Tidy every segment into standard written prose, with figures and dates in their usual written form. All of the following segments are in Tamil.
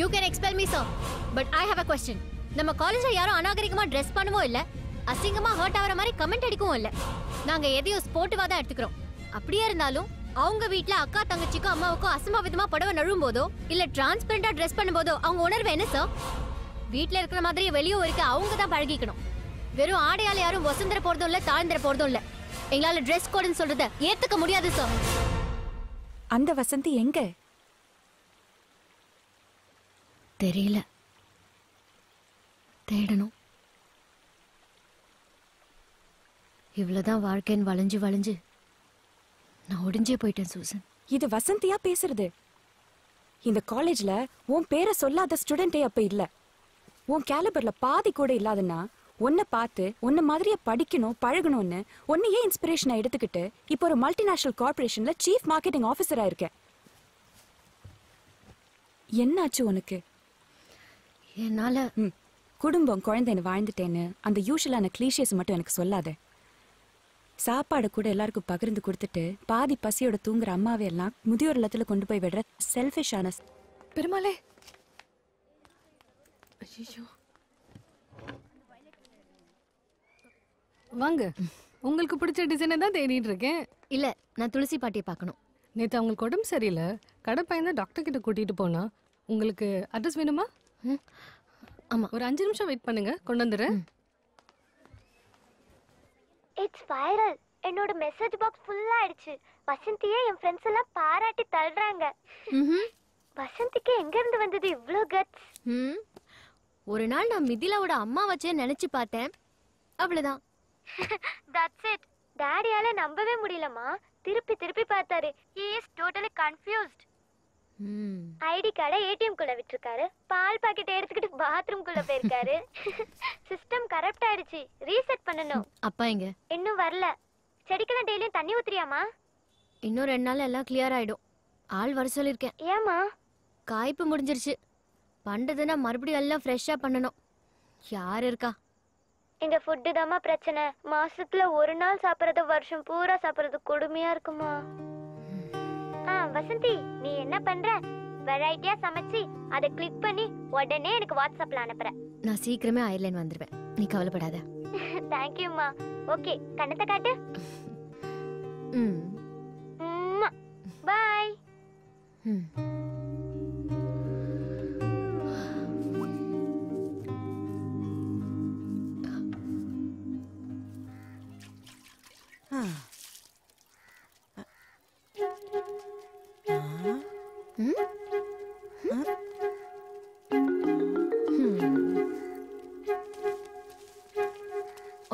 You can expel me, sir. But I have a question. நம்ம காலேஜ்ல யாரும் அநாகரிகமா ட்ரெஸ் பண்ணவோ இல்ல, அசிங்கமா ஹர்ட் ஆவற மாதிரி கமெண்ட் அடிக்கவும் இல்ல. நாங்க எதையோ ஸ்போர்ட்டிவா தான் எடுத்துக்கிறோம். அப்படியே இருந்தாலும் அவங்க வீட்ல அக்கா தங்கச்சிக்கும் அம்மாவுக்கும் அசம்பாவிதமா புடவை நழுவும் போதோ இல்ல டிரான்ஸ்பரண்டா ட்ரெஸ் பண்ணும்போதோ அவங்க உணர்வு என்ன சார்? வீட்ல இருக்கிற மாதிரி வெளியே இருக்க அவங்க தான் பழகிக்கணும். வெறும் ஆடையால யாரும் வசந்தர போறதும் இல்ல, தாழ்ந்தர போறதும் இல்ல. எங்களால ட்ரெஸ் கோடுன்னு சொல்றத ஏத்துக்க முடியாது சார். அந்த வசந்தி எங்க? தெரியல. தேடணும். இவ்வளவுதான் வாழ்க்கைன்னு வளைஞ்சு வளைஞ்சு நான் ஒடிஞ்சே போயிட்டேன் சூசன். இது வசந்தியா பேசுறது? இந்த காலேஜ்ல உன் பேரை சொல்லாத ஸ்டூடெண்டே அப்ப இல்ல. உன் கேலிபர்ல பாதி கூட இல்லாதன்னா உன்னை பார்த்து உன்ன மாதிரியே படிக்கணும் பழகணும்னு உன்னையே இன்ஸ்பிரேஷனை எடுத்துக்கிட்டு இப்போ ஒரு மல்டிநேஷனல் கார்பரேஷன்ல சீஃப் மார்க்கெட்டிங் ஆஃபீஸரா இருக்க. என்னாச்சு உனக்கு? என்னால குடும்பம் குழந்தைன்னு வாழ்ந்துட்டேன்னு அந்த யூஷுவலான கிளீஷியஸ் மட்டும் எனக்கு சொல்லாத. சாப்பாடு கூட எல்லாருக்கும் பகிர்ந்து கொடுத்துட்டு பாதி பசியோட தூங்குற அம்மாவை எல்லாம் முதியோர் இல்லத்துல கொண்டு போய் விடுற செல்ஃபிஷான பெருமாளே. ஐயோ வாங்க, உங்களுக்கு பிடிச்ச டிசைனை தான் தேடிட்டு இருக்கேன். இல்ல, நான் துளசி பாட்டியை பார்க்கணும். நேற்று அவங்களுக்கு உடம்பு சரியில்லை, கடை பையன் தான் டாக்டர் கிட்ட கூட்டிட்டு போனா. உங்களுக்கு அட்ரஸ் வேணுமா? ஆமா, ஒரு 5 நிமிஷம் வெயிட் பண்ணுங்க, கொண்டு வந்துடுறேன். It's viral. என்னோட மெசேஜ் பாக்ஸ் ஃபுல்லா ஆயிடுச்சு. வசந்தியே என் ஃப்ரெண்ட்ஸ் எல்லாம் பாராட்டி தள்ளுறாங்க. வசந்திக்கு எங்க இருந்து வந்தது இவ்ளோ கட்ஸ்? ஒரு நாள் நான் மிதிலாவோட அம்மா வச்சே நினைச்சு பார்த்தேன், அவ்வளவுதான். That's it. டாடியால நம்பவே முடியலமா. திருப்பி திருப்பி பார்த்தாரு. He is totally confused. ID கார்டை ஏடிஎம் குள்ள விட்டுருக்காரு. பால் பாக்கெட் எடுத்துக்கிட்டு பாத்ரூம் குள்ள போயிருக்காரு. சிஸ்டம் கரப்ட் ஆயிடுச்சு, ரீசெட் பண்ணனும். அப்பா எங்க? இன்னும் வரல. செடிக்கெல்லாம் டெய்லியும் தண்ணி ஊத்துறியாமா? இன்னும் 2 நாள் எல்லாம் கிளியர் ஆயிடும். ஆள் வர சொல்லிருக்கேன். ஏமா? காய்ப்பு முடிஞ்சிருச்சு. பண்டதுன்னா மறுபடியும் எல்லாம் ஃப்ரெஷ்ஷா பண்ணணும். யார் இருக்கா? இந்த ஃபுட் தாமா பிரச்சனை. மாசத்துல ஒரு நாள் சாப்பிடுறது வருஷம் பூரா சாப்பிடுறது கொடுமையா இருக்குமா? வசந்தி, நீ என்ன பண்ற? வெரைட்டியா சமைச்சி அதை கிளிக் பண்ணி உடனே எனக்கு வாட்ஸ்அப்ல அனுப்புற. நான் சீக்கிரமே அயர்லாந்து வந்துருவேன், நீ கவலைப்படாத. தேங்க்யூமா. ஓகே, கண்ணத்தை காட்டு. பாய்.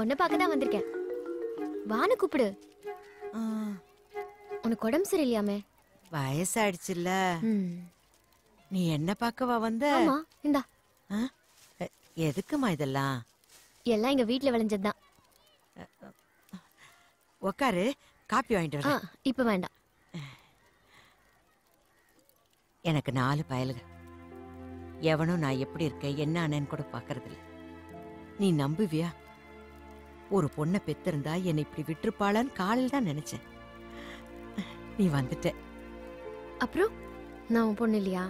உன்னை பார்க்க தான் வந்திருக்கேன். வான்னு கூப்பிடு. உனக்கு உடம்பு சரியில்லையாமே? வயசாயிடுச்சுல்ல. நீ என்ன பார்க்கவா வந்த? ஆமா, இந்தா. எதுக்குமா இதெல்லாம்? எல்லாம் எங்க வீட்ல விளைஞ்சதுதான். உக்காரு, காப்பி வாங்கிட்டு வரேன். இப்ப வேண்டாம். எனக்கு 4 பயலுக. எவனும் நான் எப்படி இருக்கேன் என்ன ஆனேன்னு கூட பாக்கறது இல்ல. நீ நம்புவியா? ஒரு பொண்ணை பெத்திருந்தா என்னை இப்படி விட்டுருப்பாளான்னு காலையில் தான் நினைச்சேன். நீ வந்துட்ட. அப்புறம் நான் உன் பொண்ணு இல்லையா?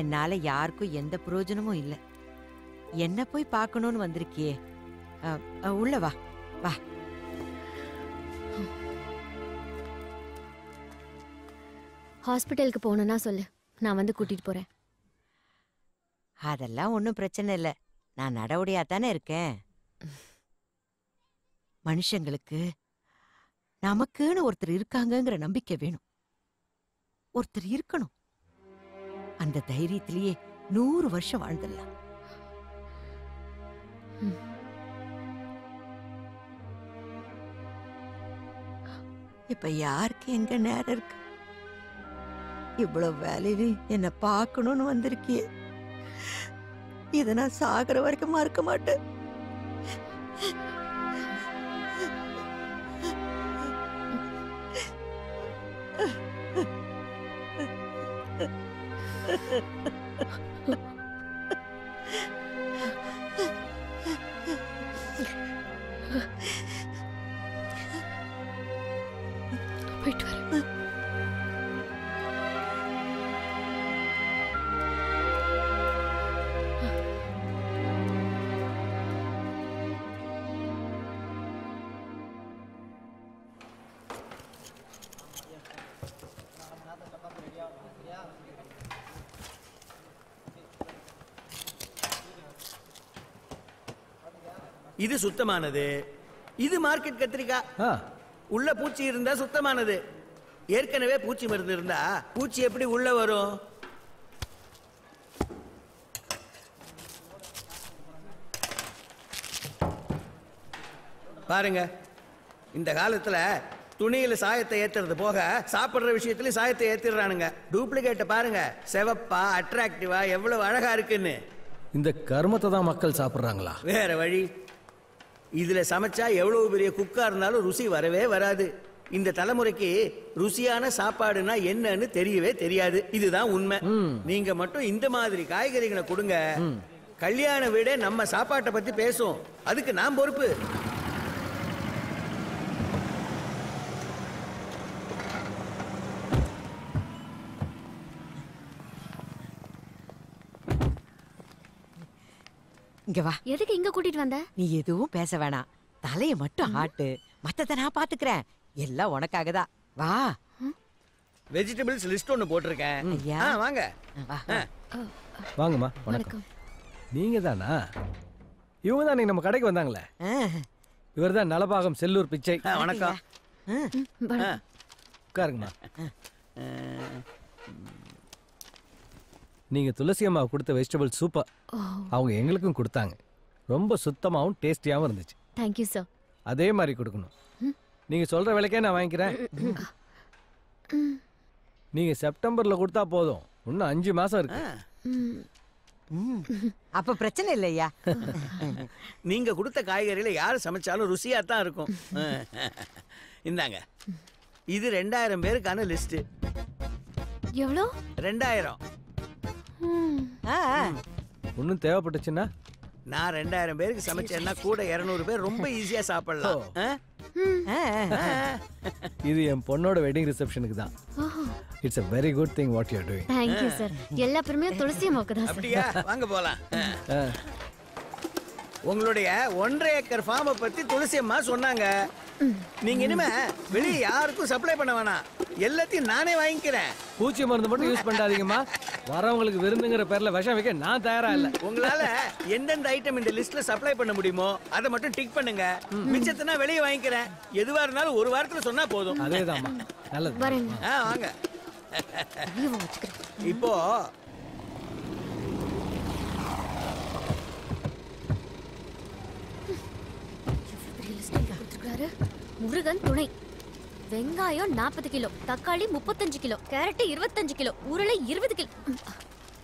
என்னால யாருக்கும் எந்த பிரயோஜனமும் இல்ல. என்ன போய் பார்க்கணும்னு வந்திருக்கியே. உள்ள வா வா. ஹாஸ்பிட்டலுக்கு போகணும்னா சொல்லு, நான் வந்து கூட்டிட்டு போறேன். அதெல்லாம் ஒன்றும் பிரச்சனை இல்லை, நான் நடவடியா தானே இருக்கேன். மனுஷங்களுக்கு நமக்குன்னு ஒருத்தர் இருக்காங்கங்கிற நம்பிக்கை வேணும். ஒருத்தர் இருக்கணும். அந்த தைரியத்திலேயே 100 வருஷம் வாழ்ந்துடலாம். இப்ப யாருக்கு எங்க நேரம் இருக்கு? இவ்வளவு வேலையிலும் என்ன பார்க்கணும்னு வந்திருக்கியே. இத நான் சாகர வரைக்கும் மறக்க மாட்டேன். போயிட்டு வரேன். இது சுத்தமானது, இது மார்க்கெட் கத்திரிக்காய். உள்ள பூச்சி இருந்தா சுத்தமானது. ஏற்கனவே பூச்சி மருந்து இருந்தா பூச்சி எப்படி உள்ள வரும்? பாருங்க, இந்த காலத்துல துணியில சாயத்தை ஏத்துறது போக சாப்பிடுற விஷயத்துல சாயத்தை ஏத்திடுறானுங்க. டூப்ளிகேட்டை பாருங்க, செவப்பா அட்ராக்டிவா எவ்வளவு அழகா இருக்குன்னு. இந்த கர்மத்தை தான் மக்கள் சாப்பிடுறாங்களா? வேற வழி. இதுல சமைச்சா எவ்வளவு பெரிய குக்கா இருந்தாலும் ருசி வரவே வராது. இந்த தலைமுறைக்கு ருசியான சாப்பாடுனா என்னன்னு தெரியவே தெரியாது. இதுதான் உண்மை. நீங்க மட்டும் இந்த மாதிரி காய்கறிகளை கொடுங்க, கல்யாண வீடே நம்ம சாப்பாட்டை பத்தி பேசும். அதுக்கு நான் பொறுப்பு. இங்க வா. எதுக்கு இங்க கூட்டிட்டு வந்த? நீ எதுவும் பேச வேணாம், தலைய மட்டும் ஆட்டு, மத்தத நான் பாத்துக்கிறேன். எல்லாம் உனக்காக தான். வா. வெஜிடபிள்ஸ் லிஸ்ட் ஒன்னு போட்டிருக்கேன். வாங்க. வாங்கம்மா. வணக்கம். நீங்க தானா? இவங்க தான் நம்ம கடைக்கு வந்தாங்களே. இவர் தான் நலபாகம் செல்லூர் பிச்சை. வணக்கம். உட்காருங்கம்மா. நீங்க துளசி அம்மா கொடுத்த வெஜிடபிள் சூப்பர். அவங்க எங்களுக்கும் கொடுத்தாங்க. ரொம்ப சுத்தமாவும் டேஸ்டியாவும் இருந்துச்சு. Thank you sir. அதே மாதிரி கொடுக்கணும். நீங்க சொல்ற விலைக்கே நான் வாங்கிக்கிறேன். நீங்க செப்டம்பர்ல கொடுத்தா போதும், இன்னும் 5 மாசம் இருக்கு. அப்ப பிரச்சனை இல்லையா? நீங்க கொடுத்த காய்கறியில யாரு சமைச்சாலும் ருசியா தான் இருக்கும். இந்தாங்க, இது 2000 பேருக்கான லிஸ்ட். எவ்வளோ? 2000. ஒன்னும் தேவைப்பட்டுச்சுன்னா நான் 2000 பேருக்கு சமைச்சேன்னா கூட 200 பேர் ரொம்ப ஈஸியா சாப்பிடலாம். இது என் பொண்ணோட வெட்டிங் ரிசப்ஷனுக்கு தான். It's a very good thing what you are doing. Thank you sir. எல்லா பெருமையும் துளசி அம்மாவுக்கு தான். அப்படியே வாங்க போலாம். உங்களுடைய 1.5 ஏக்கர் ஃபார்மை பத்தி துளசி அம்மா சொன்னாங்க. நீங்க இனிமே வெளியே யாருக்கும் சப்ளை பண்ண வேணாம், எல்லாத்தையும் நானே வாங்கிக்கிறேன். பூச்சி மருந்து மட்டும் யூஸ் பண்ணாதீங்கம்மா. வரவங்களுக்கு விருந்துங்கிற பேர்ல விஷம் வைக்க நான் தயாரா இல்ல. உங்களால எந்தெந்த ஐட்டம் இந்த லிஸ்ட்ல சப்ளை பண்ண முடியுமோ அதை மட்டும் டிக் பண்ணுங்க. மிச்சத்தை நான் வெளியே வாங்கிக்கிறேன். எதுவா இருந்தாலும் ஒரு வாரத்துல சொன்னா போதும். அதேதாம்மா. நல்லது. வாங்க. இப்போ முருகன் துணை. வெங்காயம் 40 கிலோ, தக்காளி 35 கிலோ, கேரட் 25 கிலோ, உருளை 20 கிலோ,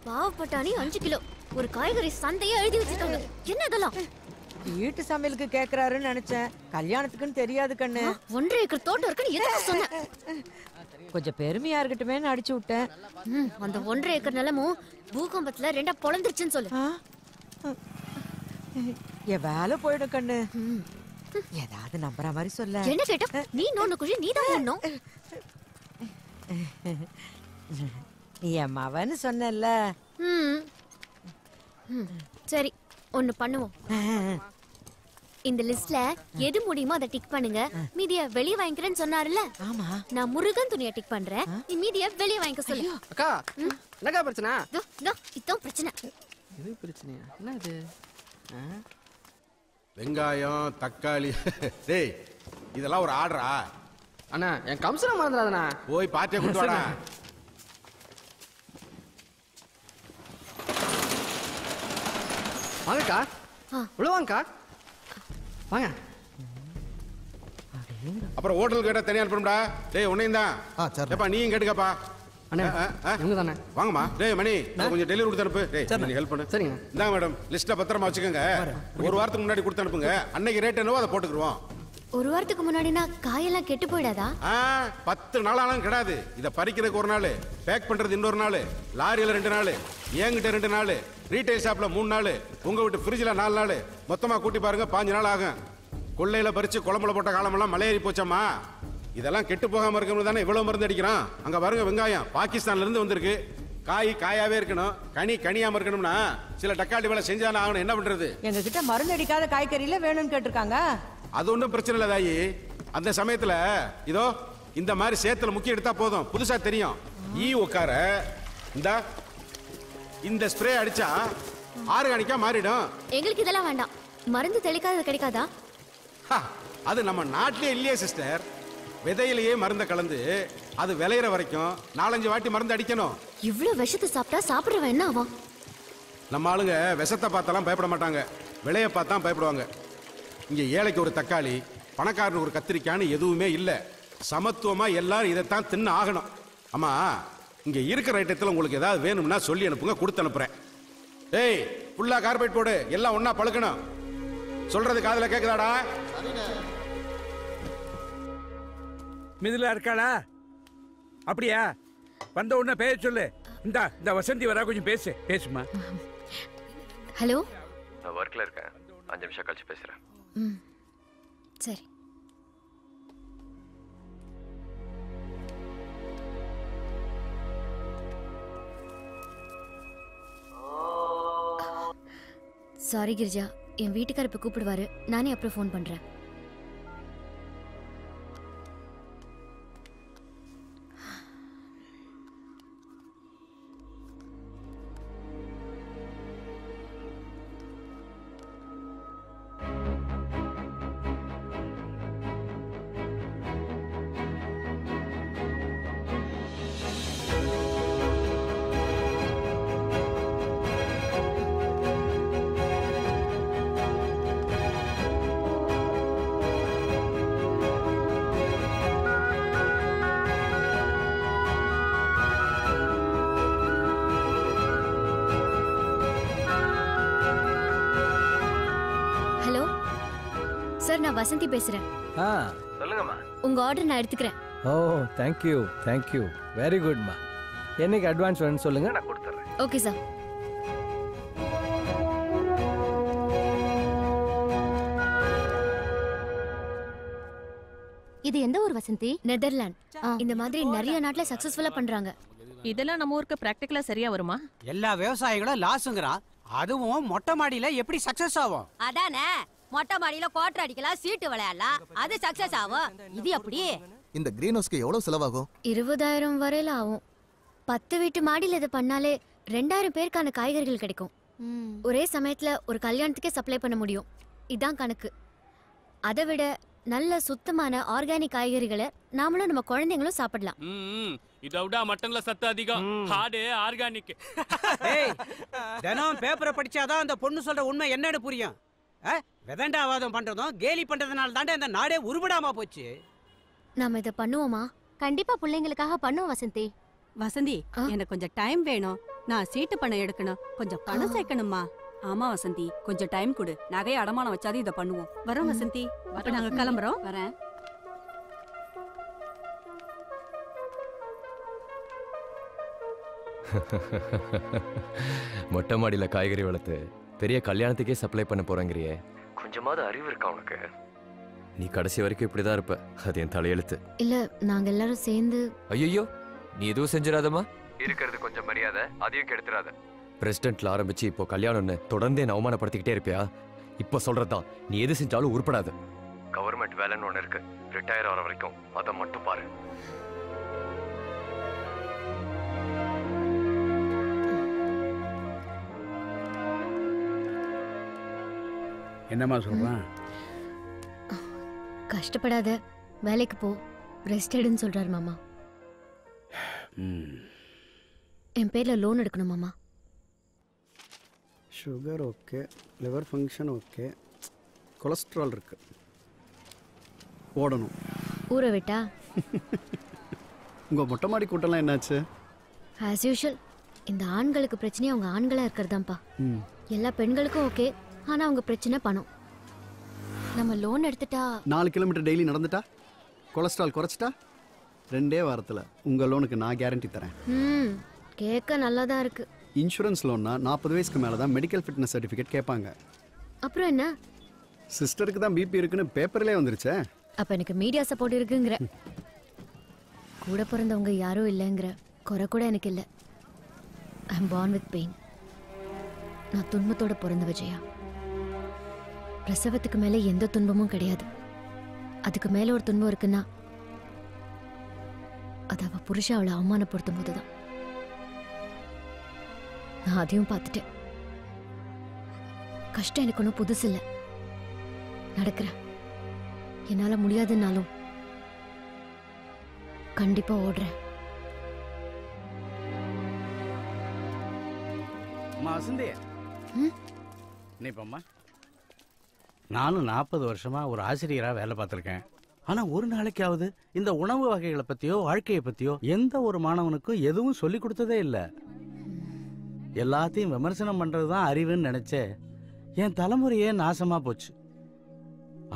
பாவப்பட்டாணி 5 கிலோ. ஒரு காய்கறி சந்தையை எழுதி வச்சிருக்காங்க. என்ன இதெல்லாம்? வீட்டு சமையலுக்கு கேக்குறாருன்னு நினைச்சேன், கல்யாணத்துக்குன்னு தெரியாது கண்ணு. 1.5 ஏக்கர் தோட்டம் இருக்குன்னு எதுக்கு சொன்ன? கொஞ்சம் பெருமையா இருக்கட்டுமேன்னு அடிச்சு விட்டேன். அந்த 1.5 ஏக்கர் நிலமும் பூகம்பத்துல 2 பொளந்துருச்சுன்னு சொல்லு. என் வேலை போயிடும் கண்ணு. ஏதாவது நம்புற மாதிரி சொல்ல. என்ன கேட்ட? நீ நோன்னு குழி நீதான் போடணும். நீ என் மவன்னு சொன்னல. சரி, ஒன்னு பண்ணுவோம். இந்த லிஸ்ட்ல எது முடியுமோ அதை டிக் பண்ணுங்க. மீதிய வெளிய வாங்கிக்கிறேன்னு சொன்னார்ல. ஆமா. நான் முருகன் துணியை டிக் பண்றேன். நீ மீதிய வெளிய வாங்கிக்க சொல்லு. அக்கா, என்னக்கா பிரச்சனை? இதான் பிரச்சனை. இது பிரச்சனையா? என்ன இது? வெங்காயம், தக்காளி. டேய், இதெல்லாம் ஒரு ஆர்டரா? அண்ணா, என் கம்சனை மறந்துடாதண்ணா. போய் பார்ட்டியை கொண்டு வாடா. வாங்கக்கா, உள்ள வாங்கக்கா. வாங்க. அப்புறம் ஹோட்டல் கேட்டா தனியா அனுப்பணும்டா. டேய், உன்னையும் தான். ஏப்பா நீயும் கேட்டுக்கப்பா. அண்ணா, இவங்க தானே. வாங்கம்மா. டேய் மணி, கொஞ்சம் டெலிவரி கொடுத்து அனுப்பு. டேய், நீ ஹெல்ப் பண்ணு. சரிங்க. இந்தாங்க மேடம், லிஸ்ட்டை பத்திரமா வச்சுக்கோங்க. ஒரு வாரத்துக்கு முன்னாடி கொடுத்து அனுப்புங்க. அன்னைக்கு ரேட் என்னவோ அதை போட்டுக்குருவோம். ஒரு வாரத்துக்கு முன்னாடினா காயெல்லாம் கெட்டு போயிடாதா? 10 நாளாலும் கிடையாது. இதை பறிக்கிறதுக்கு ஒரு நாள், பேக் பண்றது இன்னொரு நாள், லாரியில 2 நாள், ஏங்கிட்ட 2 நாள், ரீட்டைல் ஷாப்ல 3 நாள், உங்க வீட்டு ஃப்ரிட்ஜில் 4 நாள், மொத்தமா கூட்டி பாருங்க 5 நாள் ஆகும். கொள்ளையில பறிச்சு குழம்புல போட்ட காலமெல்லாம் மலையேறி போச்சம்மா. இதெல்லாம் கெட்டு போகாம இருக்கணும் தானே இவ்வளவு மருந்து அடிக்கிறான். அங்க பாருங்க, வெங்காயம் பாகிஸ்தான்ல இருந்து வந்திருக்கு. காய் காயாவே இருக்கணும், கனி கனியாம இருக்கணும்னா சில தக்காளி வேலை செஞ்சாலும் ஆகணும். என்ன பண்றது? எங்க கிட்ட மருந்து அடிக்காத காய்கறியில வேணும்னு கேட்டிருக்காங்க. அது ஒன்றும் பிரச்சனை இல்லை தாயி. அந்த சமயத்துல இதோ இந்த மாதிரி சேத்துல முக்கிய எடுத்தா போதும், புதுசா தெரியும். உட்கார இந்த ஸ்ப்ரே அடிச்சா ஆர்கானிக்கா மாறிடும். எங்களுக்கு இதெல்லாம் வேண்டாம். மருந்து தெளிக்காதது கிடைக்காதா? அது நம்ம நாட்டிலே இல்லையே சிஸ்டர். விதையிலேயே மருந்த கலந்து அது விளையிற வரைக்கும் 4-5 வாட்டி மருந்து அடிக்கணும். இவ்ளோ விஷத்தை சாப்பிட்டா சாப்பிடுறவன் என்ன ஆவான்? நம்ம ஆளுங்க விஷத்தை பார்த்தாலாம் பயப்பட மாட்டாங்க, விலையை பார்த்தா பயப்படுவாங்க. இங்க ஏழைக்கு ஒரு தக்காளி, பணக்காரனுக்கு ஒரு கத்திரிக்கான்னு எதுவுமே இல்லை. சமத்துவமா எல்லாரும் இதைத்தான் தின்னு ஆகணும். ஆமா, இங்க இருக்கிற ஐட்டத்தில் உங்களுக்கு ஏதாவது வேணும்னா சொல்லி அனுப்புங்க, கொடுத்து அனுப்புறேன். ஏய், ஃபுல்லா கார்பேட் போடு, எல்லாம் ஒன்னா பழுக்கணும். சொல்றது காதுல கேக்குதாடா? மிதுலா இருக்காளா? அப்படியா? வந்த உடனே பேச சொல்லு. இந்த வசந்தி வரா, கொஞ்சம் பேசுமா. ஹலோ, நான் ஒர்க்ல இருக்கேன், 5 நிமிஷம் கழிச்சு பேசுறேன். சரி. சாரி கிரிஜா, என் வீட்டுக்கார இப்ப கூப்பிடுவாரு, நானே அப்புறம் ஃபோன் பண்றேன். சார், நான் வசந்தி பேசுறேன். சொல்லுங்கம்மா. உங்க ஆர்டர் நான் எடுத்துக்கிறேன். ஓ, தேங்க்யூ வெரி குட்மா. என்னைக்கு அட்வான்ஸ் வேணும்னு சொல்லுங்க, நான் கொடுத்துறேன். Okay sir. இது எந்த ஊர் வசந்தி? நெதர்லாந்து. இந்த மாதிரி நிறைய நாட்டுல சக்சஸ்ஃபுல்லா பண்றாங்க. இதெல்லாம் நம்ம ஊருக்கு பிராக்டிகலா சரியா வருமா? எல்லா விவசாயிகளும் லாஸ்ங்கறான், அதுவும் மொட்டை மாடியில எப்படி சக்சஸ் ஆகும்? அதானே, மொட்டை மாடியில கோட்டர் அடிக்கலாம், சீட்டு விளையாடலாம், அது சக்சஸ் ஆகும். இது எப்படி? இந்த கிரீன் ஹவுஸ்க்கு எவ்வளவு செலவாகும்? 20,000 வரையில ஆகும். 10 வீட்டு மாடியில இதை பண்ணாலே 2000 பேருக்கான காய்கறிகள் கிடைக்கும். ஒரே சமயத்துல ஒரு கல்யாணத்துக்கே சப்ளை பண்ண முடியும். இதான் கணக்கு. அதை விட நல்ல சுத்தமான ஆர்கானிக் காய்கறிகளை நாமளும் நம்ம குழந்தைங்களும் சாப்பிடலாம். இதை விட மட்டன்ல சத்து அதிகம், ஹார்டு ஆர்கானிக். தினம் பேப்பரை படிச்சாதான் அந்த பொண்ணு சொல்ற உண்மை என்னன்னு புரியும். விதண்டாவாதம் பண்றதும் கேலி பண்றதுனால தாண்டே இந்த நாடே உருப்படாம போச்சு. நாம இதை பண்ணுவோமா? கண்டிப்பா பிள்ளைங்களுக்காக பண்ணுவோம் வசந்தி. வசந்தி, எனக்கு கொஞ்சம் டைம் வேணும். நான் சீட்டு பணம் எடுக்கணும், கொஞ்சம் பணம் சேர்க்கணுமா? ஆமா வசந்தி, கொஞ்சம் டைம் கொடு. நகையை அடமானம் வச்சாது இதை பண்ணுவோம். வரோம் வசந்தி, அப்ப நாங்க கிளம்புறோம். வரேன். மொட்டை மாடியில காய்கறி வளர்த்து பெரிய கல்யாணத்துக்கே சப்ளை பண்ண போறேங்கிறியே, கொஞ்சமாவது அறிவு இருக்கா உனக்கு? நீ கடைசி வரைக்கும் இப்படிதான் இருப்ப, அது என் தலையெழுத்து. இல்ல, நாங்க எல்லாரும் சேர்ந்து. ஐயோ, நீ எதுவும் செஞ்சிடாதமா. இருக்கிறது கொஞ்சம் மரியாதை, அதையும் கெடுத்துறாத. பிரசிடென்ட்ல ஆரம்பிச்சு இப்போ கல்யாணம்னு தொடர்ந்து என்ன அவமானப்படுத்திக்கிட்டே இருப்பியா? இப்ப சொல்றதுதான், நீ எது செஞ்சாலும் உருப்படாது. கவர்மெண்ட் வேலைன்னு ஒண்ணு இருக்கு, ரிட்டையர் ஆகிற வரைக்கும் அதை மட்டும் பாரு. என்னம்மா சொல்றான்? கஷ்டப்படாத, வேலைக்கு போ, ரெஸ்ட் எடுன்னு சொல்றாரு மாமா. என் பேர்ல லோன் எடுக்கணும் மாமா. Sugar okay, liver function okay, cholesterol இருக்கு, ஓடணும். ஊரை விட்டா? உங்கள் மொட்டை மாடி கூட்டம்லாம் என்னாச்சு? ஆஸ் யூஷுவல், இந்த ஆண்களுக்கு பிரச்சனையே அவங்க ஆண்களாக இருக்கிறதாம்ப்பா. எல்லா பெண்களுக்கும் ஓகே, ஆனால் அவங்க பிரச்சனை பணம். நம்ம லோன் எடுத்துட்டா 4 கிலோமீட்டர் டெய்லி நடந்துட்டா, கொலஸ்ட்ரால் குறைச்சிட்டா, 2 வாரத்தில் உங்கள் லோனுக்கு நான் கேரண்டி தரேன். கேட்க நல்லா தான் இருக்கு. இன்சூரன்ஸ் லோன்னா 40 வயசுக்கு மேலே தான் மெடிக்கல் ஃபிட்னஸ் சர்டிஃபிகேட் கேட்பாங்க. அப்புறம் என்ன? சிஸ்டருக்கு தான் பிபி இருக்குன்னு பேப்பர்லேயே வந்துருச்சே. அப்போ எனக்கு மீடியா சப்போர்ட் இருக்குங்கிற. கூட பிறந்தவங்க யாரும் இல்லைங்கிற குறை கூட எனக்கு இல்லை. I am born with pain. நான் துன்பத்தோட பிறந்த விஜயா. பிரசவத்துக்கு மேலே எந்த துன்பமும் கிடையாது. அதுக்கு மேலே ஒரு துன்பம் இருக்குன்னா அது அவ புருஷன் அவளை அவமானப்படுத்தும் போதுதான். நான் அதையும் பார்த்துட்டேன். கஷ்டம் எனக்கு ஒன்றும் புதுசு இல்லை. நடக்கிறேன். என்னால முடியாதுன்னாலும் கண்டிப்பா ஓடுறேன். வசந்தி நீப்பம்மா, நானும் 40 வருஷமா ஒரு ஆசிரியராக வேலை பார்த்துருக்கேன். ஆனால் ஒரு நாளைக்காவது இந்த உணவு வகைகளை பற்றியோ வாழ்க்கையை பற்றியோ எந்த ஒரு மாணவனுக்கும் எதுவும் சொல்லி கொடுத்ததே இல்லை. எல்லாத்தையும் விமர்சனம் பண்ணுறது தான் அறிவுன்னு நினச்சே என் தலைமுறையே நாசமாக போச்சு.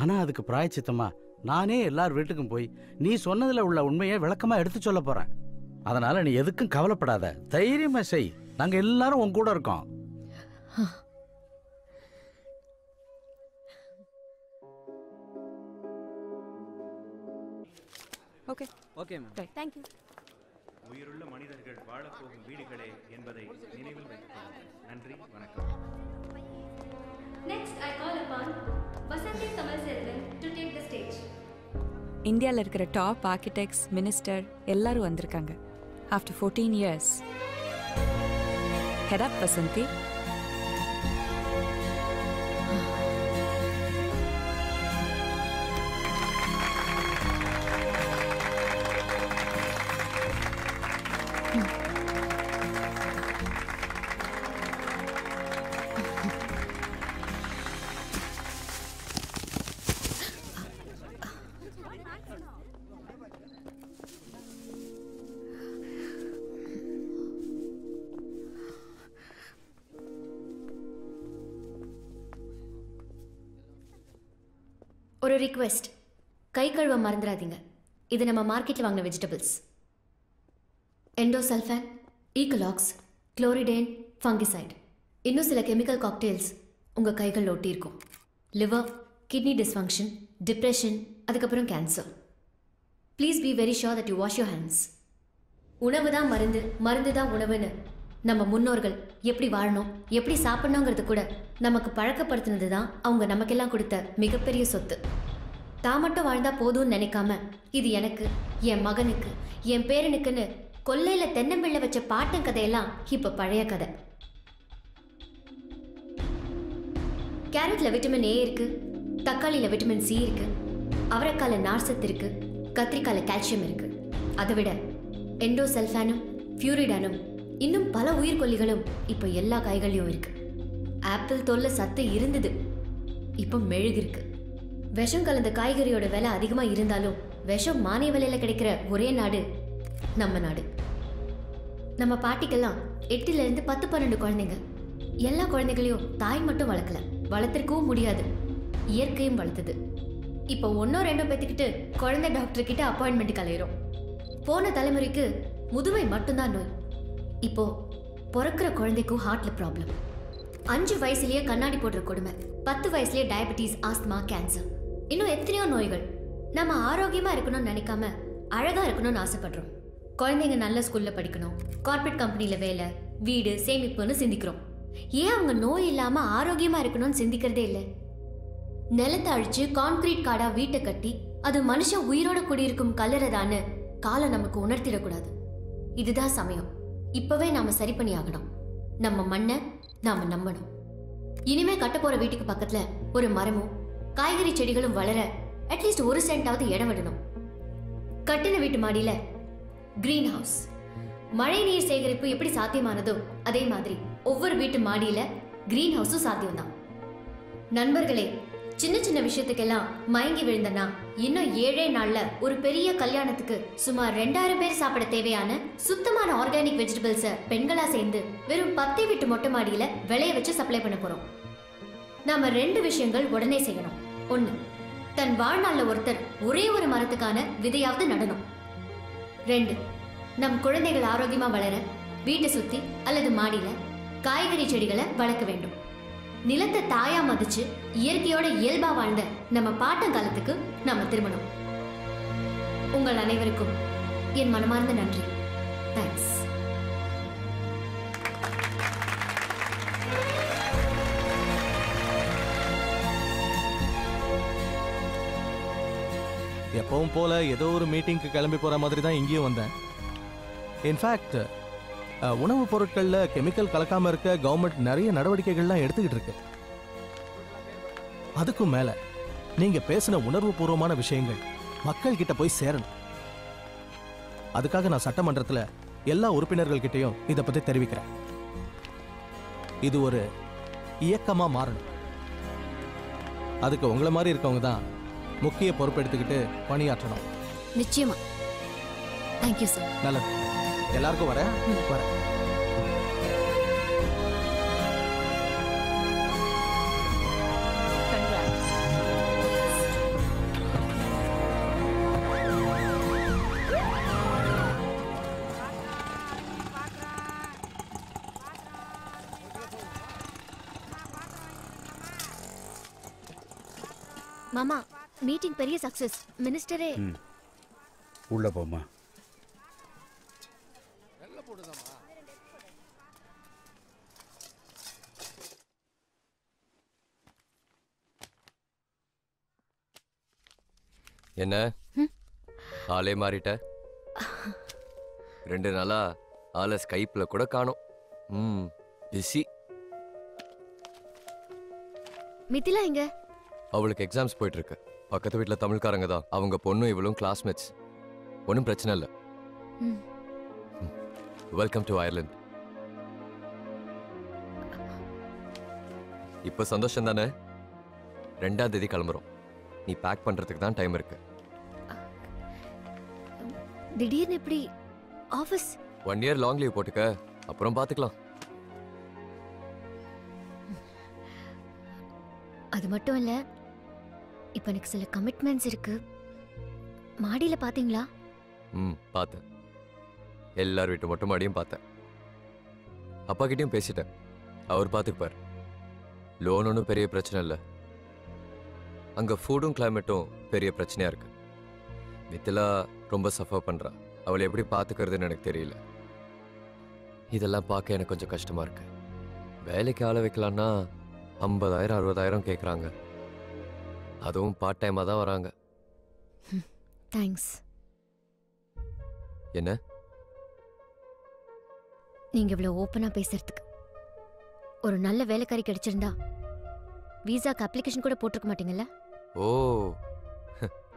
ஆனால் அதுக்கு பிராயச்சித்தமா நானே எல்லார் வீட்டுக்கும் போய் நீ சொன்னதில் உள்ள உண்மையை விளக்கமாக எடுத்து சொல்ல போகிறேன். அதனால் நீ எதுக்கும் கவலைப்படாத, தைரியமாக செய். நாங்கள் எல்லாரும் உன் கூட இருக்கோம். Okay okay ma'am. Thank you. உயிருள்ள மனிதர்கள் வாழப்போகும் வீடுகளே என்பதை நினைவில் வைத்துக் கொள்ளுங்கள். நன்றி, வணக்கம். Next I call upon Vasanthi Kamalselvan to take the stage. இந்தியாவில் இருக்கிற டாப் ஆர்கிடெக்ட்ஸ், மினிஸ்டர் எல்லாரும் வந்திருக்காங்க. After 14 years. Head up, Vasanthi. ஒரு ரிக்வெஸ்ட், கை கழுவ மறந்துடாதீங்க. இது நம்ம மார்க்கெட்டில் வாங்கின வெஜிடபிள்ஸ். எண்டோசல்ஃபான், ஈக்கலாக்ஸ், குளோரிடேன், ஃபங்கிசைட், இன்னும் சில கெமிக்கல் காக்டெயில்ஸ் உங்கள் கைகளில் ஒட்டியிருக்கும். லிவர், கிட்னி டிஸ்ஃபங்க்ஷன், டிப்ரெஷன், அதுக்கப்புறம் cancer. Please be very sure that you wash your hands. உணவு தான் மருந்து, மருந்து தான் உணவுன்னு நம்ம முன்னோர்கள் எப்படி வாழணும், எப்படி சாப்பிடணுங்கிறது கூட நமக்கு பழக்கப்படுத்தினது தான் அவங்க நமக்கெல்லாம் கொடுத்த மிகப்பெரிய சொத்து. தான் மட்டும் வாழ்ந்தா போதும்னு நினைக்காம இது எனக்கு, என் மகனுக்கு, என் பேரனுக்குன்னு கொல்லையில தென்னம்பிள்ளை வச்ச பாட்டன் கதையெல்லாம் இப்ப பழைய கதை. கேரட்ல விட்டமின் ஏ இருக்கு, தக்காளியில விட்டமின் சி இருக்கு, அவரைக்கால நார்சத்து இருக்கு, கத்திரிக்கால கால்சியம் இருக்கு. அதை விட எண்டோசல்ஃபானும் ஃபியூரிடானும் இன்னும் பல உயிர்கொல்லிகளும் இப்போ எல்லா காய்களையும் இருக்கு. ஆப்பிள் தோல்ல சத்து இருந்தது, இப்போ மெழுகு இருக்கு. விஷம் கலந்த காய்கறியோட விலை அதிகமா இருந்தாலும் விஷம் மானிய விலையில கிடைக்கிற ஒரே நாடு நம்ம நாடு. நம்ம பாட்டிக்கெல்லாம் 8ல இருந்து 10-12 குழந்தைங்க. எல்லா குழந்தைகளையும் தாய் மட்டும் வளர்க்கல, வளர்த்திருக்கவும் முடியாது, இயற்கையும் வளர்த்தது. இப்போ 1-2 பேத்துக்கிட்டு குழந்தை டாக்டர் கிட்ட அப்பாயின்மெண்ட் கலையிறோம். போன தலைமுறைக்கு முதுமை மட்டும்தான் நோய். இப்போ பிறக்கிற குழந்தைக்கும் ஹார்ட்ல ப்ராப்ளம். 5 வயசுலயே கண்ணாடி போடுற கொடுமை, 10 வயசுலயே டயபெட்டிஸ், ஆஸ்துமா, கேன்சர், இன்னும் எத்தனையோ நோய்கள். நம்ம ஆரோக்கியமா இருக்கணும்னு நினைக்காம அழகா இருக்கணும்னு ஆசைப்படுறோம். குழந்தைங்க நல்ல ஸ்கூல்ல படிக்கணும், கார்பரேட் கம்பெனில வேலை, வீடு, சேமிப்புன்னு சிந்திக்கிறோம். ஏன் அவங்க நோய் இல்லாம ஆரோக்கியமா இருக்கணும்னு சிந்திக்கிறதே இல்லை? நிலத்தை அழிச்சு கான்கிரீட் காடா வீட்டை கட்டி அது மனுஷன் உயிரோட குடியிருக்கும் கல்லறைதான்னு காலம் நமக்கு உணர்த்திடக்கூடாது. இதுதான் சமயம். இப்பவே நாம சரி பண்ணி ஆகணும். நம்ம மண்ணை நாம நம்பணும். இனிமே கட்ட போற வீட்டுக்கு பக்கத்துல ஒரு மரமும் காய்கறி செடிகளும் வளர அட்லீஸ்ட் 1 சென்டாவது இடம் விடணும். கட்டின வீட்டு மாடியில கிரீன் ஹவுஸ், மழை நீர் சேகரிப்பு எப்படி சாத்தியமானதோ அதே மாதிரி ஒவ்வொரு வீட்டு மாடியில கிரீன் ஹவுஸும் சாத்தியம்தான். நண்பர்களே, சின்ன சின்ன விஷயத்துக்கெல்லாம் மயங்கி விழுந்தனா இன்னும் 7 நாள்ல ஒரு பெரிய கல்யாணத்துக்கு சுமார் 2000 பேர் சாப்பிட தேவையான சுத்தமான ஆர்கானிக் வெஜிடபிள்ஸை பெண்களா சேர்ந்து வெறும் 10 வீட்டு மொட்டை மாடியில விளைய வச்சு சப்ளை பண்ண போறோம். நாம 2 விஷயங்கள் உடனே செய்யணும். 1, தன் வாழ்நாள்ல ஒருத்தர் ஒரே ஒரு மரத்துக்கான விதையாவது நடணும். 2, நம் குழந்தைகள் ஆரோக்கியமா வளர வீட்டை சுத்தி அல்லது மாடியில காய்கறி செடிகளை வளர்க்க வேண்டும். நிலத்தை தாயா மதிச்சு இயற்கையோட இயல்பா வாழ்ந்த நம்ம பாட்டங்காலத்துக்கு நாம திரும்பணும். உங்கள் அனைவருக்கும் என் மனமார்ந்த நன்றி. தேங்க்ஸ். எப்பவும் போல ஏதோ ஒரு மீட்டிங்க்கு கிளம்பி போற மாதிரி தான் இங்கேயும் வந்தேன். இன்ஃபேக்ட் உணவுப் பொருட்களில் கெமிக்கல் கலக்காம இருக்க கவர்மெண்ட் நிறைய நடவடிக்கைகள்லாம் எடுத்துக்கிட்டு இருக்கு. அதுக்கும் மேல நீங்க பேசின உணர்வுபூர்வமான விஷயங்கள் மக்கள் கிட்ட போய் சேரணும். அதுக்காக நான் சட்டமன்றத்துல எல்லா உறுப்பினர்கள் கிட்டையும் இதை பத்தி தெரிவிக்கிறேன். இது ஒரு இயக்கமா மாறணும். அதுக்கு உங்களை மாதிரி இருக்கவங்க தான் முக்கிய பொறுப்பெடுத்துக்கிட்டு பணியாற்றணும். நிச்சயமா. Thank you sir. நல்லது. எல்லாருக்கும் வரேன். மாமா, மீட்டிங் பெரிய சக்சஸ். மினிஸ்டரே உள்ள போமா. என்ன ஆளே மாறிட்ட? 2 நாளா ஆளை ஸ்கைப்ல கூட காணோம். பிஸி. மிதிலா எங்க? அவளுக்கு எக்ஸாம்ஸ் போயிட்டு இருக்கு. பக்கத்து வீட்டில் தமிழ்காரங்க தான். அவங்க பொண்ணும் இவளும் கிளாஸ்மேட்ஸ். ஒன்றும் பிரச்சனை இல்லை. Welcome to Ireland. இப்போ சந்தோஷம் தானே? 2ஆம் தேதி கிளம்புறோம். நீ பேக் பண்றதுக்கு தான் டைம் இருக்கு. திடீர்னு எப்படி ஆபீஸ்? 1 இயர் லாங் லீவ் போட்டுக்க, அப்புறம் பார்த்துக்கலாம். அது மட்டும் இல்ல, இப்போ எனக்கு சில கமிட்மெண்ட்ஸ் இருக்கு. மாடியில பாத்தீங்களா? பார்த்தேன். எல்லார் வீட்டு மொட்டை மாடியும் பார்த்தேன். அப்பா கிட்டயும் பேசிட்டேன். அவர் பார்த்துப்பார். லோன் ஒன்றும் பெரிய பிரச்சனை இல்லை. அங்கே ஃபுட்டும் கிளைமேட்டும் பெரிய பிரச்சனையாக இருக்கு. மித்திலா ரொம்ப சஃபர் பண்ணுறா. அவளை எப்படி பார்த்துக்கிறதுன்னு எனக்கு தெரியல. இதெல்லாம் பார்க்க எனக்கு கொஞ்சம் கஷ்டமாக இருக்கு. வேலைக்கு ஆள வைக்கலான்னா 50,000 60,000 கேட்குறாங்க. அதுவும் பார்ட் டைமாக தான் வராங்க. தேங்க்ஸ். என்ன நீங்க இவ்வளவு ஓப்பனா பேசுறதுக்கு. ஒரு நல்ல வேலைக்காரி கிடைச்சிருந்தா விசாக்கு அப்ளிகேஷன் கூட போட்டிருக்க மாட்டீங்கல்ல? ஓ,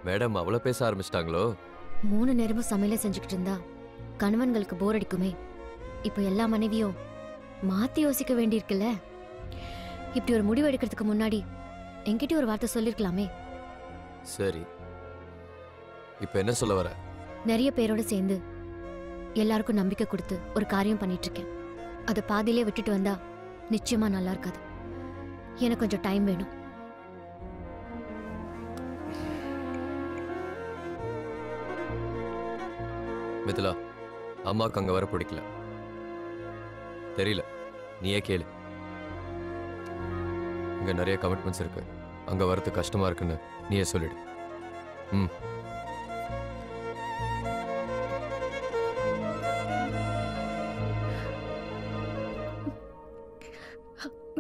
மேடம் அவ்வளோ பேச ஆரம்பிச்சிட்டாங்களோ? 3 நேரமும் சமையல செஞ்சுக்கிட்டு இருந்தா கணவன்களுக்கு போர் அடிக்குமே. இப்போ எல்லா மனைவியும் மாத்தி யோசிக்க வேண்டியிருக்குல்ல. இப்படி ஒரு முடிவு எடுக்கிறதுக்கு முன்னாடி என்கிட்ட ஒரு வார்த்தை சொல்லிருக்கலாமே. சரி, இப்போ என்ன சொல்ல வர? நிறைய பேரோட சேர்ந்து எல்லாருக்கும் நம்பிக்கை கொடுத்து ஒரு காரியம் பண்ணிட்டு இருக்கேன். அதை பாதியிலே விட்டுட்டு வந்தா நிச்சயமா நல்லா இருக்காது. எனக்கு கொஞ்சம் டைம் வேணும். மிதிலா, அம்மாவுக்கு அங்க வர பிடிக்கல. தெரியல, நீயே கேளு. இங்க நிறைய கமிட்மெண்ட்ஸ் இருக்கு. அங்க வரது கஷ்டமா இருக்குன்னு நீயே சொல்லிடு.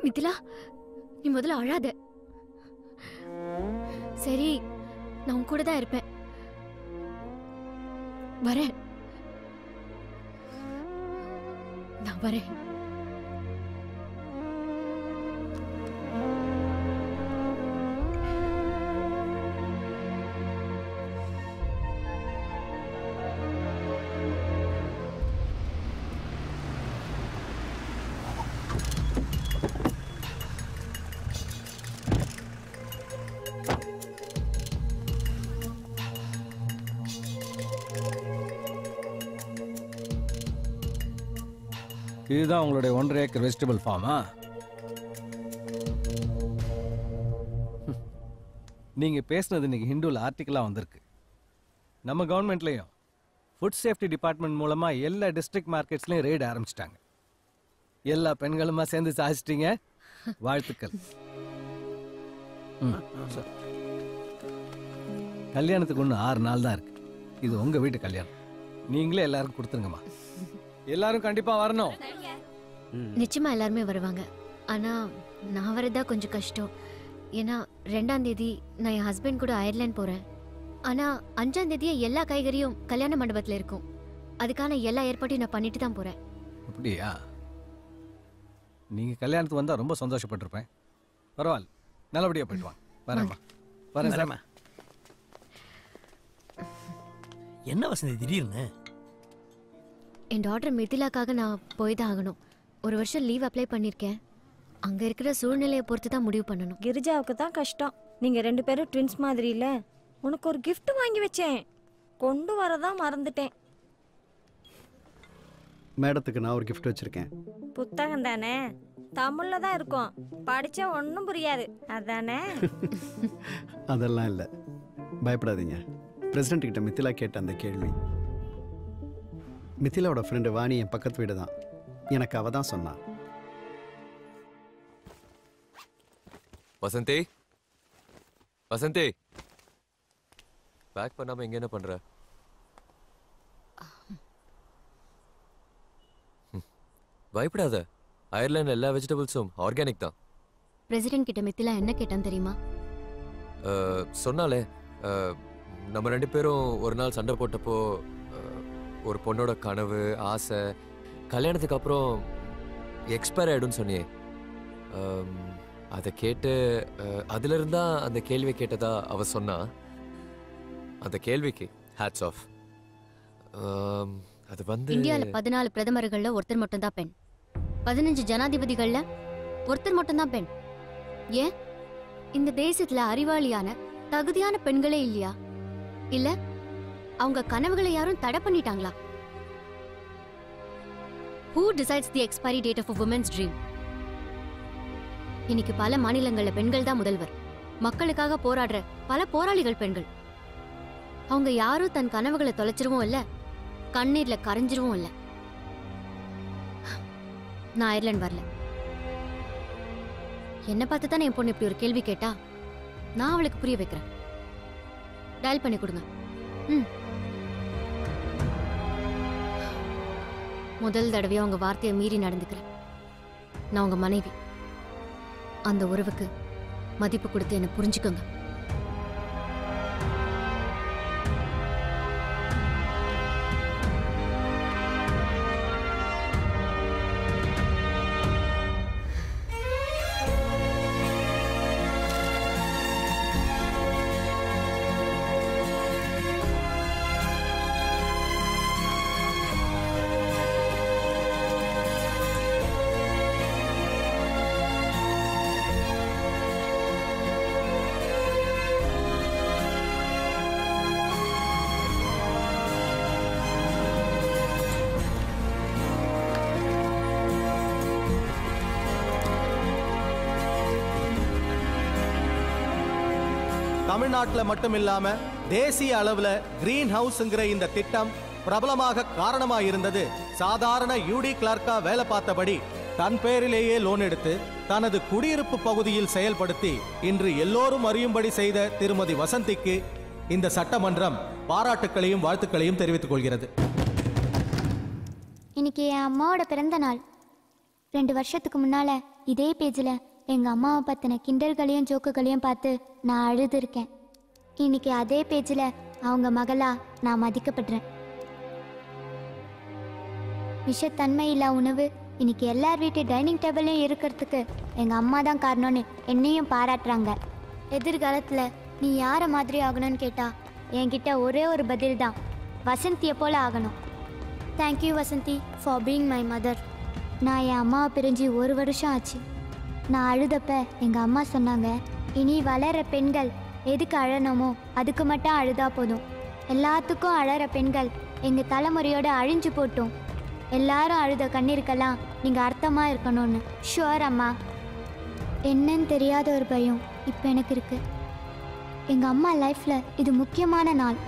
மிதிலா, நீ முதல்ல அழாத. சரி, நான் உன் கூட தான் இருப்பேன். வரேன், நான் வரேன். இதுதான் உங்களுடைய 1.5 ஏக்கர் வெஜிடபிள் ஃபார்மா? நீங்க பேசுனது இன்னைக்கு ஹிந்துல ஆர்டிக்கலா வந்திருக்கு. நம்ம கவர்மெண்ட்லயும் ஃபுட் சேஃப்டி டிபார்ட்மெண்ட் மூலமா எல்லா டிஸ்ட்ரிக்ட் மார்க்கெட்ஸ்லயும் ரெய்ட் ஆரம்பிச்சிட்டாங்க. எல்லா பெண்களுமா சேர்ந்து சாதிச்சிட்டீங்க. வாழ்த்துக்கள். கல்யாணத்துக்கு ஒன்று 6 நாள் தான் இருக்கு. இது உங்க வீட்டு கல்யாணம். நீங்களே எல்லாரும் கொடுத்துருங்கம்மா. எல்லாரும் கண்டிப்பா வரணும். நிச்சயமா எல்லாருமே வருவாங்க. ஆனா நான் வரதா கொஞ்சம் கஷ்டம். ஏன்னா 2ஆம் தேதி நான் என் ஹஸ்பண்ட் கூட அயர்லாந்து போறேன். ஆனா 5ஆம் தேதியே எல்லா காய்கறியும் கல்யாண மண்டபத்துல இருக்கும். அதுக்கான எல்லா ஏற்பாட்டையும் நான் பண்ணிட்டு தான் போறேன். அப்படியா? நீங்க கல்யாணத்துக்கு வந்தா ரொம்ப சந்தோஷப்பட்டிருப்பேன். பரவாயில்ல, நல்லபடியா போயிட்டு வாங்க. வரேம்மா. வரேன் சார். வரேம்மா. என்ன வசந்தி திடீர்னு? என் டாக்டர் மிதிலாக்காக நான் போய் தான் ஆகணும். ஒரு வருஷம் லீவ் அப்ளை பண்ணியிருக்கேன். அங்கே இருக்கிற சூழ்நிலையை பொறுத்து தான் முடிவு பண்ணணும். கிரிஜாவுக்கு தான் கஷ்டம். நீங்கள் 2 பேரும் ட்வின்ஸ் மாதிரி இல்லை. உனக்கு ஒரு கிஃப்ட் வாங்கி வச்சேன், கொண்டு வரதான் மறந்துட்டேன். மேடத்துக்கு நான் ஒரு கிஃப்ட் வச்சுருக்கேன். புத்தகம் தானே, தமிழில் தான் இருக்கும், படித்தா ஒன்றும் புரியாது அதானே? அதெல்லாம் இல்லை, பயப்படாதீங்க. பிரசிடென்ட் கிட்ட மித்திலா கேட்ட அந்த கேள்வி. மித்திலாவோட ஃப்ரெண்டு வாணி என் பக்கத்து வீடு தான். எனக்கு அவ தான் சொன்னான். வசந்தி, வசந்தி, பேக் பண்ணாம எங்க என்ன பண்ற? பயப்படாத, அயர்லாந்து எல்லா வெஜிடபிள்ஸும் ஆர்கானிக் தான். பிரசிடென்ட் கிட்ட மித்திலா என்ன கேட்டான் தெரியுமா? சொன்னாலே நம்ம 2 பேரும் ஒரு நாள் சண்டை போட்டப்போ ஒரு பொண்ணோட கனவு ஆசை கல்யாணத்துக்கு அப்புறம் எக்ஸ்பயர் ஆயிடும்னு சொன்னியே, அதை கேட்டு அதுல இருந்தா அந்த கேள்வி கேட்டதா அவ சொன்னா. அந்த கேள்விக்கு ஹேட்ஸ் ஆஃப். அது வந்து இந்தியால 14 பிரதமர்கள்ல ஒருத்தர் மட்டும் தான் பெண். 15 ஜனாதிபதிகள்ல ஒருத்தர் மட்டும் தான் பெண். ஏன் இந்த தேசத்துல அறிவாளியான தகுதியான பெண்களே இல்லையா? இல்ல அவங்க கனவுகளை யாரும் தடை பண்ணிட்டாங்களா? Who decides the expiry date of a woman's dream? இன்னைக்கு பல மாநிலங்கள்ல பெண்கள் தான் முதல்வர். மக்களுக்காக போராடுற பல போராளிகள் பெண்கள். அவங்க யாரும் தன் கனவுகளை தொலைச்சிருவும் இல்ல, கண்ணீர்ல கரைஞ்சிருவும் இல்ல. நான் அயர்லாந்து வரல. என்ன பார்த்து தானே என் பொண்ணு இப்படி ஒரு கேள்வி கேட்டா. நான் அவளுக்கு புரிய வைக்கிறேன். டயல் பண்ணி கொடுங்க. முதல் தடவையா உங்க வார்த்தையை மீறி நடந்துக்கிறேன். நான் உங்க மனைவி. அந்த உறவுக்கு மதிப்பு கொடுத்து என்ன புரிஞ்சுக்கோங்க. தமிழ்நாட்டில் மட்டும் இல்லாம தேசிய அளவுல கிரீன் ஹவுஸ்ங்கிற இந்த திட்டம் பிரபலமாக காரணமா இருந்தது. சாதாரண யூடி கிளர்க்கா வேலை பார்த்தபடி தன் பேரிலேயே லோன் எடுத்து தனது குடியிருப்பு பகுதியில் செயல்படுத்தி இன்று எல்லோரும் அறியும்படி செய்த திருமதி வசந்திக்கு இந்த சட்டமன்றம் பாராட்டுக்களையும் வாழ்த்துக்களையும் தெரிவித்துக் கொள்கிறது. இன்னைக்கு என் அம்மாவோட பிறந்த நாள். 2 வருஷத்துக்கு முன்னால இதே பேஜில் எங்க அம்மாவை பத்தின கிண்டல்களையும் ஜோக்குகளையும் பார்த்து நான் அழுதுருக்கேன். இன்னைக்கு அதே பேஜில் அவங்க மகளா நான் மதிக்கப்படுறேன். விஷத்தன்மை இல்லா உணவு இன்னைக்கு எல்லார் வீட்டு டைனிங் டேபிளையும் இருக்கிறதுக்கு எங்க அம்மா தான் காரணம்னு என்னையும் பாராட்டுறாங்க. எதிர்காலத்தில் நீ யாரை மாதிரி ஆகணும்னு கேட்டா என்கிட்ட ஒரே ஒரு பதில் தான், வசந்தியை போல ஆகணும். Thank you Vasanthi for being my mother. நான் என் அம்மாவை பிரிஞ்சு 1 வருஷம் ஆச்சு. நான் அழுதப்ப எங்கள் அம்மா சொன்னாங்க, இனி வளர பெண்கள் எதுக்கு அழணுமோ அதுக்கு மட்டும் அழுதா போதும். எல்லாத்துக்கும் அழற பெண்கள் எங்கள் தலைமுறையோட அழிஞ்சு போட்டோம். எல்லாரும் அழுத கண்ணீருக்கெல்லாம் நீங்கள் அர்த்தமாக இருக்கணும்னு. ஷுவர் அம்மா. என்னன்னு தெரியாத ஒரு பயம் இப்போ எனக்கு இருக்கு. எங்கள் அம்மா லைஃப்பில் இது முக்கியமான நாள்.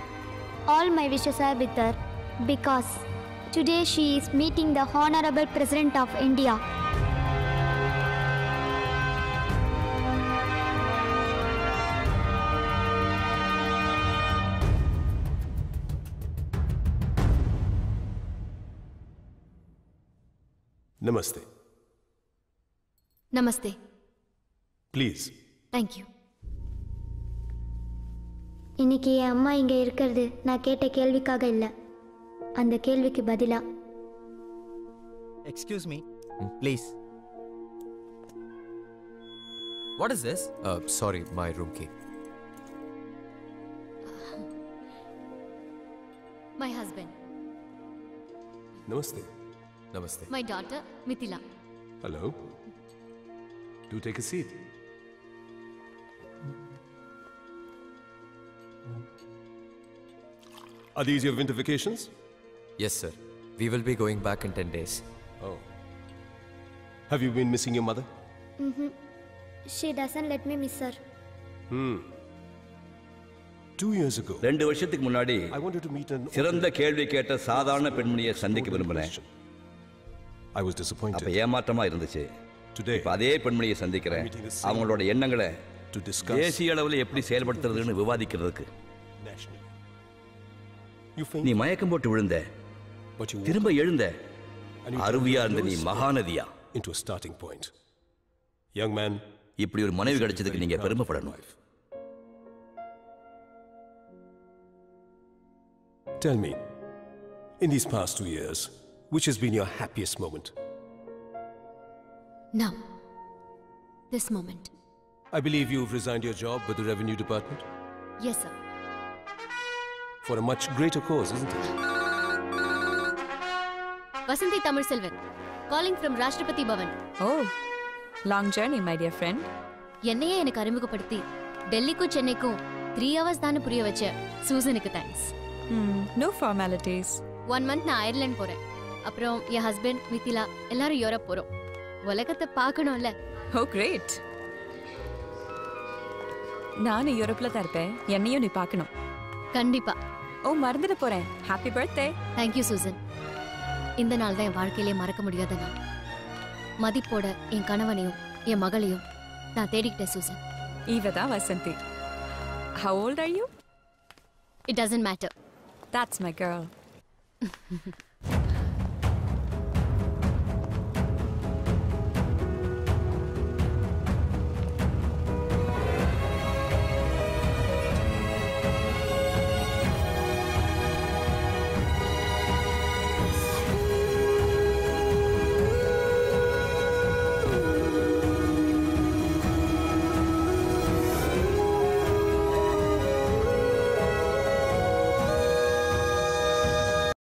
All my wishes are with her because today she is meeting the honourable president of India. நமஸ்தே. நமஸ்தே. ப்ளீஸ். தேங்க்யூ. இன்னைக்கு என் அம்மா இங்கே இருக்கிறது நான் கேட்ட கேள்விக்காக இல்லை, அந்த கேள்விக்கு பதிலா. Excuse me please. What is this? Sorry, my room key. My husband. Namaste. Namaste. My daughter, Mithila. Hello. Do take a seat. Are these your winter vacations? Yes, sir. We will be going back in 10 days. Oh. Have you been missing your mother? She doesn't let me miss her. 2 years ago. 2 வருஷத்துக்கு முன்னாடி சிறந்த கேள்வி கேட்ட சாதாரண பெண்மணியை சந்திக்க விரும்பினேன். I was disappointed. அப்ப ஏமாற்றமா இருந்துச்சு. இப்ப அதே பெண்மணியை சந்திக்கிறேன். அவங்களோட எண்ணங்களை தேசிய அளவில் எப்படி செயல்படுத்துறதுன்னு விவாதிக்கிறதுக்கு. நீ மயக்கம் போட்டு விழுந்த, திரும்ப எழுந்த, அருவியா இருந்த நீ மகாநதியா. Into a starting point. Young man, இப்படி ஒரு மனைவி கிடைச்சதுக்கு நீங்க பெருமைப்படணும். Tell me, in these past 2 years, which has been your happiest moment? Now. This moment. I believe you've resigned your job with the revenue department? Yes, sir. For a much greater cause, isn't it? Vasanthi Tamil Selvan, calling from Rashtrapati Bhavan. Oh, long journey, my dear friend. என்னையே எனக்கு அறிமுகப்படுத்தி டெல்லிக்கும் சென்னைக்கும் 3 hours தானே புரிய வச்ச சூசனுக்கு தேங்க்ஸ். No formalities. 1 month நான் அயர்லாந்து போறேன். அப்புறம் என் ஹஸ்பண்ட் மிதிலா எல்லாரும் யூரோப் போறோம். உலகத்தை பார்க்கணும்ல. Oh, great. நானும் யூரோப்ல தான் இருப்பேன். என்னையும் நீ பார்க்கணும். கண்டிப்பா. ஓ, மறந்துட போறேன். Happy birthday. Thank you, Susan. இந்த நாள் தான் என் வாழ்க்கையிலே மறக்க முடியாத நாள். மதிப்போட என் கணவனையும் என் மகளையும் நான் தேடிக்கிட்டேன் சூசன். இவதான் Vasanthi. How old are you? It doesn't matter. That's my girl.